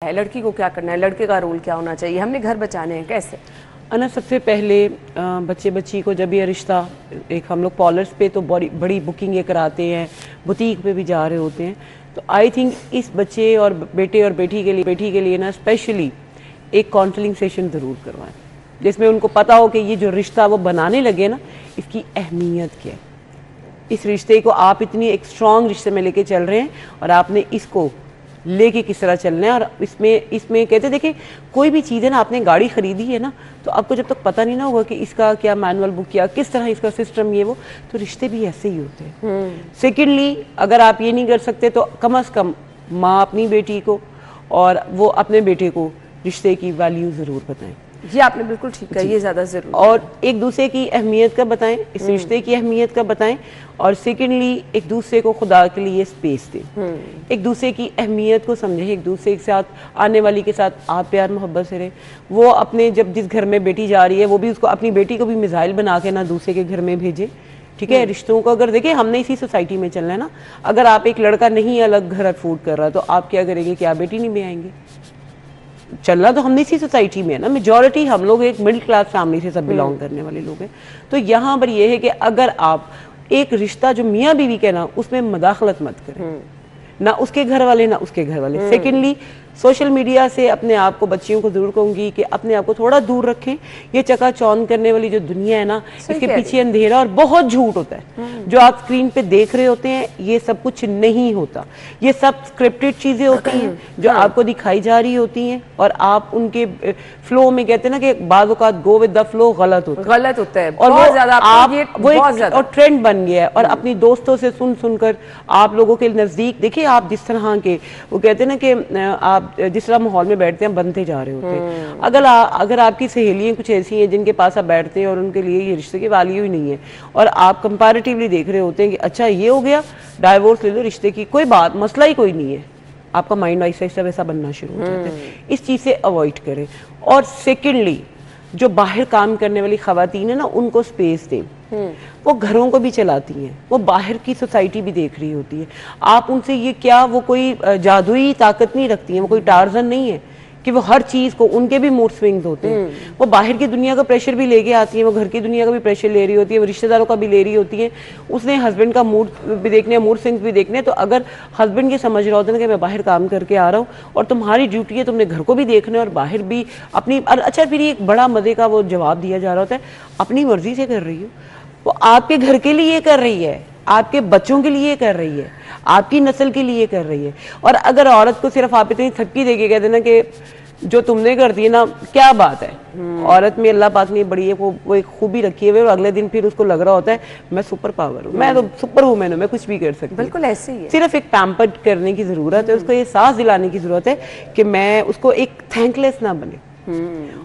है, लड़की को क्या करना है, लड़के का रोल क्या होना चाहिए, हमने घर बचाने हैं, कैसे? अना सबसे पहले बच्चे बच्ची को जब ये रिश्ता, एक हम लोग पॉलर्स पे तो बड़ी बड़ी बुकिंग ये कराते हैं, बुटीक पे भी जा रहे होते हैं, तो आई थिंक इस बच्चे और बेटे और बेटी के लिए ना स्पेशली एक काउंसलिंग सेशन ज़रूर करवाएं, जिसमें उनको पता हो कि ये जो रिश्ता वो बनाने लगे ना, इसकी अहमियत क्या है। इस रिश्ते को आप इतनी एक स्ट्रॉन्ग रिश्ते में लेके चल रहे हैं और आपने इसको लेके किस तरह चलना है। और इसमें कहते देखिए, कोई भी चीज़ है ना, आपने गाड़ी खरीदी है ना, तो आपको जब तक पता नहीं ना होगा कि इसका क्या मैनुअल बुक किया, किस तरह इसका सिस्टम ये वो, तो रिश्ते भी ऐसे ही होते हैं। सेकेंडली, अगर आप ये नहीं कर सकते तो कम से कम माँ अपनी बेटी को और वो अपने बेटे को रिश्ते की वैल्यू ज़रूर बताएं। जी आपने बिल्कुल ठीक कहा, ये ज़्यादा ज़रूरी और एक दूसरे की अहमियत का बताएं, इस रिश्ते की अहमियत का बताएं। और सेकेंडली, एक दूसरे को खुदा के लिए स्पेस दें, एक दूसरे की अहमियत को समझें, एक दूसरे के साथ आने वाली के साथ आप प्यार मोहब्बत से रहें। वो अपने जब जिस घर में बेटी जा रही है, वो भी उसको, अपनी बेटी को भी मिसाइल बना के ना दूसरे के घर में भेजे। ठीक है, रिश्तों को अगर देखिए, हमने इसी सोसाइटी में चलना है ना। अगर आप एक लड़का नहीं अलग घर अफोर्ड कर रहा, तो आप क्या करेंगे, क्या बेटी नहीं भी आएंगे? चलना तो हमने इसी सोसाइटी में है ना, मेजॉरिटी हम लोग एक मिडिल क्लास फैमिली से सब बिलोंग करने वाले लोग हैं। तो यहाँ पर यह है कि अगर आप एक रिश्ता जो मियाँ बीवी का ना, उसमें मदाखलत मत करें, ना उसके घर वाले ना उसके घर वाले। सेकेंडली, सोशल मीडिया से अपने आप को, बच्चियों को जरूर कहूंगी कि अपने आप को थोड़ा दूर रखें। ये चकाचौंध करने वाली जो दुनिया है ना, इसके पीछे अंधेरा और बहुत झूठ होता है। जो आप स्क्रीन पे देख रहे होते हैं, ये सब कुछ नहीं होता। ये सब स्क्रिप्टेड चीजें होती हैं जो आपको दिखाई जा रही होती हैं, और आप उनके फ्लो में, कहते हैं ना कि बाद औक़ात गो विद द फ्लो, गलत होता है। और बहुत ज्यादा आप वो और ट्रेंड बन गया है। और अपनी दोस्तों से सुनकर आप लोगों के नजदीक देखिए, आप जिस तरह के, वो कहते हैं ना कि आप जिस तरह माहौल में बैठते हैं, बनते जा रहे होते हैं। अगर आपकी सहेलियां कुछ ऐसी हैं जिनके पास आप बैठते हैं और उनके लिए ये रिश्ते की वैल्यू ही नहीं है, और आप कंपैरेटिवली देख रहे होते हैं कि अच्छा ये हो गया, डाइवोर्स ले लो, रिश्ते की कोई बात, मसला ही कोई नहीं है, आपका माइंड ऐसा वैसा बनना शुरू हो जाता है। इस चीज़ से अवॉइड करें। और सेकेंडली, जो बाहर काम करने वाली खवातीन है ना, उनको स्पेस दें। वो घरों को भी चलाती हैं, वो बाहर की सोसाइटी भी देख रही होती है। आप उनसे ये क्या, वो कोई जादुई ताकत नहीं रखती हैं, वो कोई टार्जन नहीं है कि वो हर चीज़ को, उनके भी मूड स्विंग्स होते हैं। वो बाहर की दुनिया का प्रेशर भी लेके आती है, वो घर की दुनिया का भी प्रेशर ले रही होती है, वो रिश्तेदारों का भी ले रही होती है। उसने हस्बैंड का मूड भी देखने हैं, मूड स्विंग्स भी देखने हैं। तो अगर हस्बैंड ये समझ रहा होता है कि मैं बाहर काम करके आ रहा हूँ और तुम्हारी ड्यूटी है, तुमने घर को भी देखना है और बाहर भी अपनी, अच्छा फिर एक बड़ा मजे का वो जवाब दिया जा रहा होता है, अपनी मर्जी से कर रही हो, वो आपके घर के लिए कर रही है, आपके बच्चों के लिए कर रही है, आपकी नस्ल के लिए कर रही है। और अगर औरत को सिर्फ आप इतनी थपकी देके कहते ना कि जो तुमने कर दी ना, क्या बात है, औरत में अल्लाह पाक ने बड़ी है वो एक खूबी रखी है, और अगले दिन फिर उसको लग रहा होता है मैं सुपर पावर हूँ, मैं तो सुपर वुमेन हूँ, मैं कुछ भी कर सकती हूँ। बिल्कुल ऐसे ही है। सिर्फ एक पैम्पर्ड करने की जरूरत है, उसको ये एहसास दिलाने की जरूरत है कि मैं, उसको एक थैंकलेस ना बने।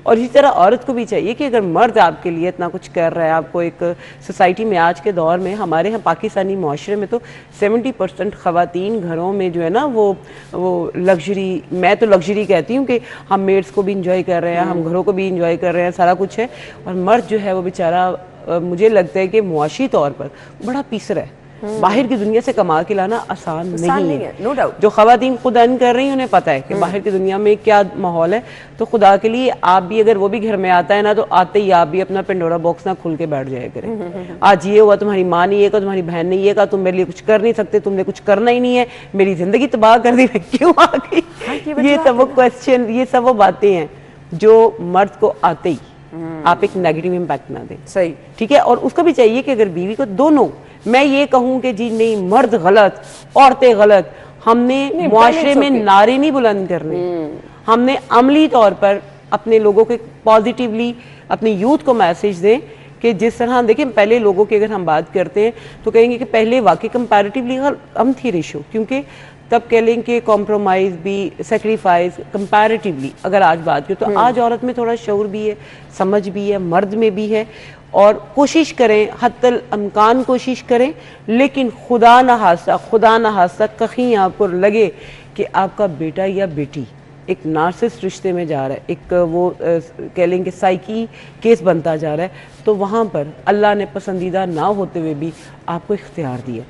और इसी तरह औरत को भी चाहिए कि अगर मर्द आपके लिए इतना कुछ कर रहा है, आपको एक सोसाइटी में, आज के दौर में हमारे यहाँ पाकिस्तानी माशरे में तो 70% खवातीन घरों में जो है ना, वो लग्जरी, मैं तो लग्जरी कहती हूँ कि हम मेड्स को भी इंजॉय कर रहे हैं, हम घरों को भी इंजॉय कर रहे हैं, सारा कुछ है। और मर्द जो है वो बेचारा, मुझे लगता है कि मुआशी तौर पर बड़ा पीसर है। बाहर की दुनिया से कमा के लाना आसान नहीं है, नो डाउट। जो खवातीन खुद अर्न कर रही हैं उन्हें पता है कि बाहर की दुनिया में क्या माहौल है। तो खुदा के लिए आप भी, अगर वो भी घर में आता है ना, तो आते ही आप भी अपना पेंडोरा बॉक्स ना खुल के बैठ जाया करें। आज ये हुआ, तुम्हारी माँ ने ये कहा, तुम्हारी बहन ने ये कहा, तुम मेरे लिए कुछ कर नहीं सकते, तुमने कुछ करना ही नहीं है, मेरी जिंदगी तबाह कर दी, मैं क्यों आ गई। ये सब वो क्वेश्चन, ये सब वो बातें हैं जो मर्द को आते ही आप एक नेगेटिव इम्पैक्ट ना दें। सही, ठीक है। और उसको भी चाहिए कि अगर बीवी को, दोनों, मैं ये कहूं कि जी नहीं, मर्द गलत, औरतें गलत, हमने मुआशरे में नारे नहीं बुलंद करने, हमने अमली तौर पर अपने लोगों के पॉजिटिवली, अपने यूथ को मैसेज दें कि जिस तरह, देखिए पहले लोगों की अगर हम बात करते हैं तो कहेंगे कि पहले वाकई कंपैरेटिवली कम थी रेशो, क्योंकि तब कह लें कि कॉम्प्रोमाइज़ भी, सेक्रीफाइस कंपैरेटिवली अगर आज बात करें तो आज औरत में थोड़ा शऊर भी है, समझ भी है, मर्द में भी है। और कोशिश करें, हत्तल अमकान कोशिश करें, लेकिन खुदा न हादसा कहीं आपको लगे कि आपका बेटा या बेटी एक नार्सिस्ट रिश्ते में जा रहा है, एक वो कह लें कि साइकी केस बनता जा रहा है, तो वहाँ पर अल्लाह ने पसंदीदा ना होते हुए भी आपको इख्तियार दिया।